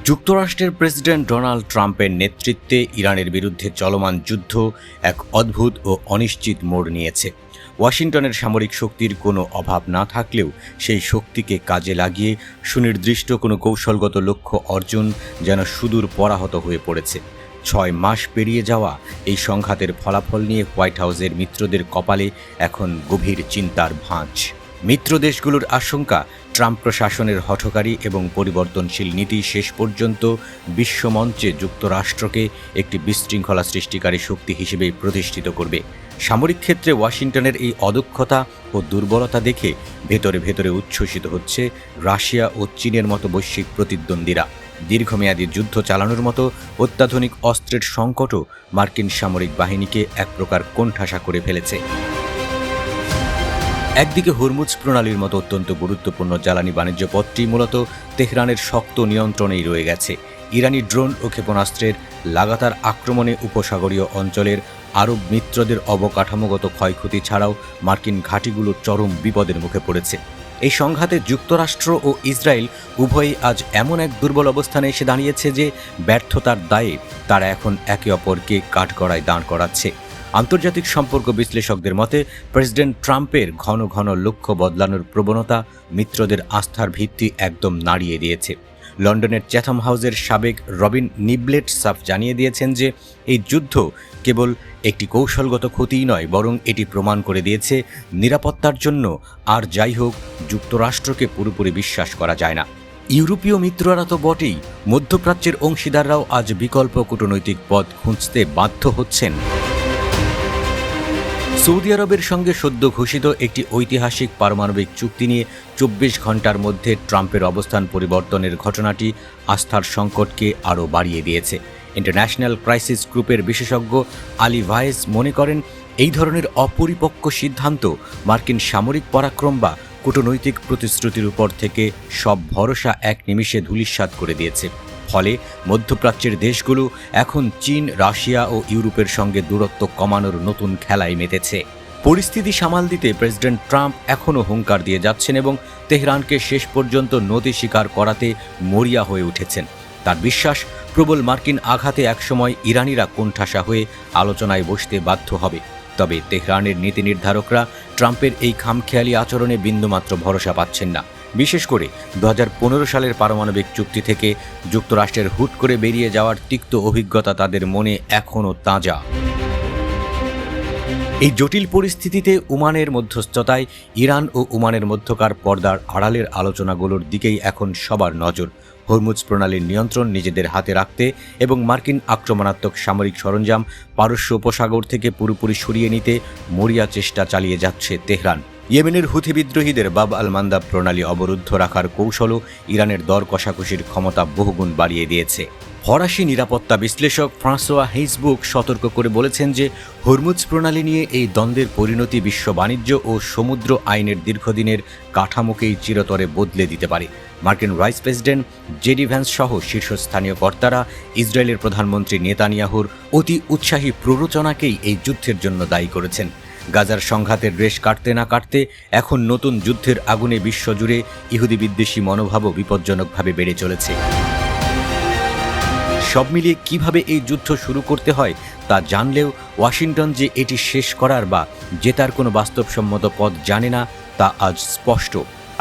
যুক্তরাষ্ট্রের president Donald ট্রাম্পের নেতৃত্বে ইরানের বিরুদ্ধে চলমান যুদ্ধ এক অদ্ভুত ও অনিশ্চিত মোড় নিয়েছে। ওয়াশিংটনের সামরিক শক্তির কোনো অভাব না থাকলেও সেই শক্তিকে কাজে লাগিয়ে সুনির্দিষ্ট কোনো কৌশলগত লক্ষ্য অর্জন যেন সুদূর পরাহত হয়ে পড়েছে। 6 মাস পেরিয়ে যাওয়া এই সংঘাতের ফলাফল নিয়ে হোয়াইট হাউসের মিত্রদের কপালে এখন গভীর চিন্তার ভাঁজ। মিত্র দেশগুলোর আশঙ্কা, ট্রাম্প প্রশাসনের হঠকারী এবং পরিবর্তনশীল নীতি শেষ পর্যন্ত বিশ্বমঞ্চে যুক্তরাষ্ট্রকে একটি বিশৃঙ্খলা সৃষ্টিকারী শক্তি হিসেবে প্রতিষ্ঠিত করবে। সামরিক ক্ষেত্রে ওয়াশিংটনের এই অদক্ষতা ও দুর্বলতা দেখে ভেতরে ভেতরে উচ্ছ্বসিত হচ্ছে রাশিয়া ও চীনের মতো বৈশ্বিক প্রতিদ্বন্দ্বীরা। দীর্ঘমেয়াদী যুদ্ধ চালানোর মতো অত্যাধুনিক অস্ত্রের সংকটও মার্কিন সামরিক বাহিনীকে এক প্রকার কোণঠাসা করে ফেলেছে। একদিকে হরমুজ প্রণালীর মতো অত্যন্ত গুরুত্বপূর্ণ জ্বালানি বাণিজ্য পথটি মূলত তেহরানের শক্ত নিয়ন্ত্রণেই রয়ে গেছে। ইরানি ড্রোন ও ক্ষেপণাস্ত্রের লাগাতার আক্রমণে উপসাগরীয় অঞ্চলের আরব মিত্রদের অবকাঠামোগত ক্ষয়ক্ষতি ছাড়াও মার্কিন ঘাঁটিগুলো চরম বিপদের মুখে পড়েছে। এই সংঘাতে যুক্তরাষ্ট্র ও ইসরায়েল উভয়ই আজ এমন এক দুর্বল অবস্থানে এসে দাঁড়িয়েছে যে ব্যর্থতার দায়ে তারা এখন একে অপরকে কাঠগড়ায় দাঁড় করাচ্ছে। আন্তর্জাতিক সম্পর্ক বিশ্লেষকদের মতে প্রেসিডেন্ট ট্রাম্পের ঘন ঘন লক্ষ্য বদলানোর প্রবণতা মিত্রদের আস্থার ভিত্তি একদম নাড়িয়ে দিয়েছে। লন্ডনের চ্যাথম হাউসের সাবেক রবিন নিবলেট সাফ জানিয়ে দিয়েছেন যে এই যুদ্ধ কেবল একটি কৌশলগত ক্ষতিই নয়, বরং এটি প্রমাণ করে দিয়েছে নিরাপত্তার জন্য আর যাই হোক যুক্তরাষ্ট্রকে পুরোপুরি বিশ্বাস করা যায় না। ইউরোপীয় মিত্ররা তো বটেই, মধ্যপ্রাচ্যের অংশীদাররাও আজ বিকল্প কূটনৈতিক পথ খুঁজতে বাধ্য হচ্ছেন। সৌদি আরবের সঙ্গে সদ্য ঘোষিত একটি ঐতিহাসিক পারমাণবিক চুক্তি নিয়ে 24 ঘন্টার মধ্যে ট্রাম্পের অবস্থান পরিবর্তনের ঘটনাটি আস্থার সংকটকে আরও বাড়িয়ে দিয়েছে। ইন্টারন্যাশনাল ক্রাইসিস গ্রুপের বিশেষজ্ঞ আলী ভায়েস মনে করেন, এই ধরনের অপরিপক্ক সিদ্ধান্ত মার্কিন সামরিক পরাক্রম বা কূটনৈতিক প্রতিশ্রুতির উপর থেকে সব ভরসা এক নিমিষে ধূলিসাৎ করে দিয়েছে। ফলে মধ্যপ্রাচ্যের দেশগুলো এখন চীন, রাশিয়া ও ইউরোপের সঙ্গে দূরত্ব কমানোর নতুন খেলায় মেতেছে। পরিস্থিতি সামাল দিতে প্রেসিডেন্ট ট্রাম্প এখনও হুঙ্কার দিয়ে যাচ্ছেন এবং তেহরানকে শেষ পর্যন্ত নতি স্বীকার করাতে মরিয়া হয়ে উঠেছেন। তার বিশ্বাস, প্রবল মার্কিন আঘাতে একসময় ইরানিরা কোণঠাসা হয়ে আলোচনায় বসতে বাধ্য হবে। তবে তেহরানের নীতি নির্ধারকরা ট্রাম্পের এই খামখেয়ালি আচরণে বিন্দুমাত্র ভরসা পাচ্ছেন না। বিশেষ করে 2015 সালের পারমাণবিক চুক্তি থেকে যুক্তরাষ্ট্রের হুট করে বেরিয়ে যাওয়ার তিক্ত অভিজ্ঞতা তাদের মনে এখনও তাজা। এই জটিল পরিস্থিতিতে ওমানের মধ্যস্থতায় ইরান ও ওমানের মধ্যকার পর্দার আড়ালের আলোচনাগুলোর দিকেই এখন সবার নজর। হরমুজ প্রণালীর নিয়ন্ত্রণ নিজেদের হাতে রাখতে এবং মার্কিন আক্রমণাত্মক সামরিক সরঞ্জাম পারস্য উপসাগর থেকে পুরোপুরি সরিয়ে নিতে মরিয়া চেষ্টা চালিয়ে যাচ্ছে তেহরান। ইয়েমেনের হুথি বিদ্রোহীদের বাব আল মান্দাব প্রণালী অবরুদ্ধ রাখার কৌশলও ইরানের দর কষাকষির ক্ষমতা বহুগুণ বাড়িয়ে দিয়েছে। ফরাসি নিরাপত্তা বিশ্লেষক ফ্রাঁসোয়া হেইসবুক সতর্ক করে বলেছেন যে হরমুজ প্রণালী নিয়ে এই দ্বন্দ্বের পরিণতি বিশ্ব বাণিজ্য ও সমুদ্র আইনের দীর্ঘদিনের কাঠামোকেই চিরতরে বদলে দিতে পারে। মার্কিন ভাইস প্রেসিডেন্ট জেডি ভ্যান্স সহ শীর্ষস্থানীয় কর্তারা ইসরায়েলের প্রধানমন্ত্রী নেতানিয়াহুর অতি উৎসাহী প্ররোচনাকেই এই যুদ্ধের জন্য দায়ী করেছেন। গাজার সংঘাতের রেশ কাটতে না কাটতে এখন নতুন যুদ্ধের আগুনে বিশ্বজুড়ে ইহুদি বিদ্বেষী মনোভাবও বিপজ্জনকভাবে বেড়ে চলেছে। সব মিলিয়ে কিভাবে এই যুদ্ধ শুরু করতে হয় তা জানলেও ওয়াশিংটন যে এটি শেষ করার বা জেতার কোনো বাস্তবসম্মত পথ জানে না তা আজ স্পষ্ট।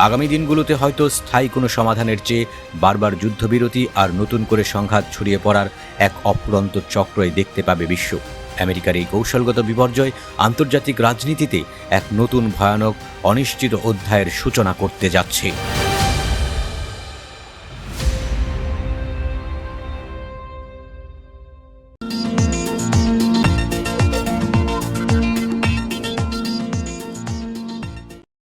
আগামী দিনগুলোতে হয়তো স্থায়ী কোনো সমাধানের চেয়ে বারবার যুদ্ধবিরতি আর নতুন করে সংঘাত ছড়িয়ে পড়ার এক অফুরন্ত চক্রই দেখতে পাবে বিশ্ব। আমেরিকার এই কৌশলগত বিপর্যয় আন্তর্জাতিক রাজনীতিতে এক নতুন ভয়ানক অনিশ্চিত অধ্যায়ের সূচনা করতে যাচ্ছে।